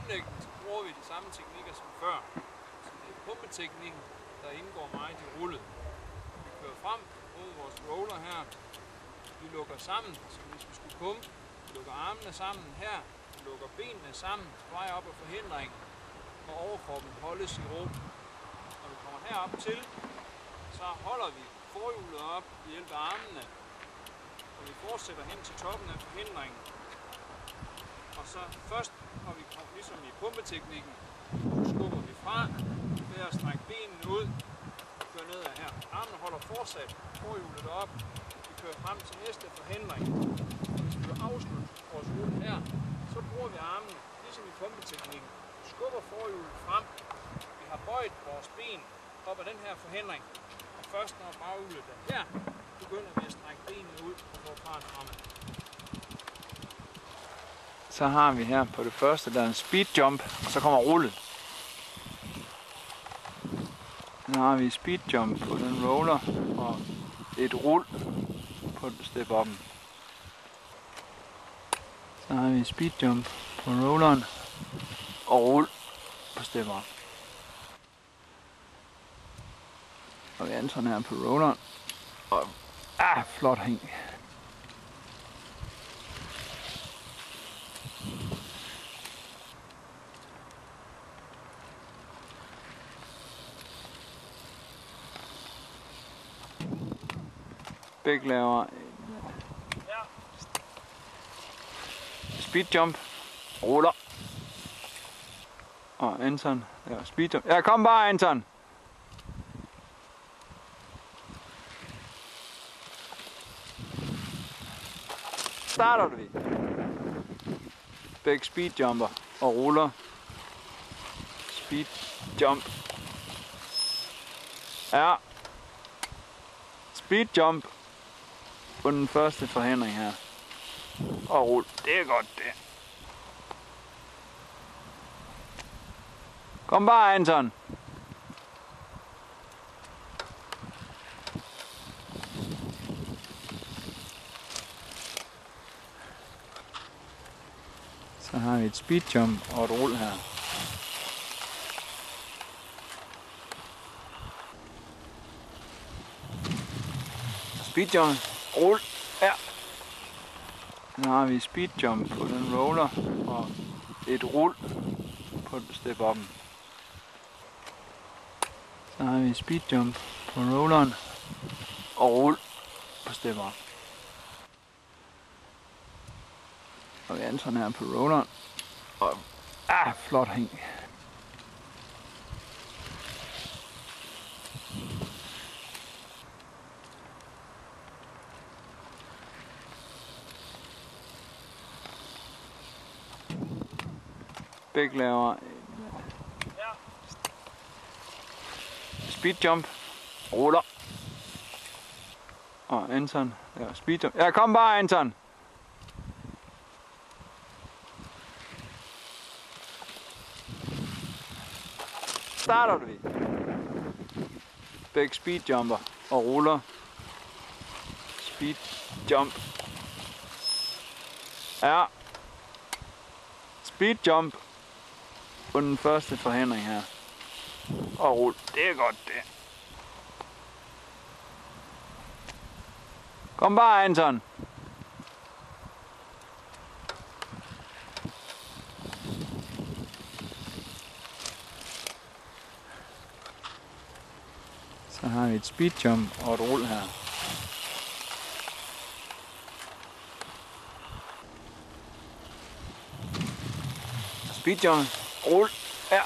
grundlæggende så bruger vi de samme teknikker som før. Så det er pumpeteknikken, der indgår meget i rullet. Vi kører frem mod vores roller her. Vi lukker sammen, så hvis vi skulle pumpe, vi lukker armene sammen her, vi lukker benene sammen på vej op af forhindringen, og overkroppen holdes i ro. Når vi kommer herop til, så holder vi forhjulet op ved hjælp af armene, og vi fortsætter hen til toppen af forhindringen. Og så først, når vi kommer ligesom i pumpeteknikken, så skubber vi fra ved at strække benene ud og kører nedad her. Armene holder fortsat forhjulet op. Vi kører frem til næste forhindring. Og hvis vi vil afslutte vores rulle her, så bruger vi armene ligesom i pumpeteknikken. Skubber forhjulet frem. Vi har bøjet vores ben op ad den her forhindring. Og først når baghjulet er her, begynder vi at strække benene ud og få fart fremad. Så har vi her på det første, der er en speed jump, og så kommer rullet. Så har vi speed jump på den roller, og et rull på step up'en. Så har vi speed jump på rolleren, og rull på step up. Og vi er sådan her på rolleren, og flot hæng. Begge laver speed jump, ruller, og Anton laver speed jump. Ja, kom bare, Anton! Starter vi. Begge speed jumper og ruller. Speed jump. Ja. Speed jump på den første forhindring her. Og rul. Det er godt det. Kom bare, Anton. Så har vi et speed jump og et rul her. Speed jump, rul, ja. Så har vi speed jump på den roller og et rul på step up'en. Så har vi speed jump på rolleren og rul på step up. Og vi er sådan her på rolleren, og flot hæng. Begge laver speed jump, ruller, og Anton laver speed jump. Ja, kom bare, Anton! Starter vi. Begge speed jumper og ruller. Speed jump. Ja. Speed jump på den første forhindring her. Og rul. Det er godt det. Kom bare, Anton. Så har vi et speed jump og et rul her. Speed jump, rul, ja.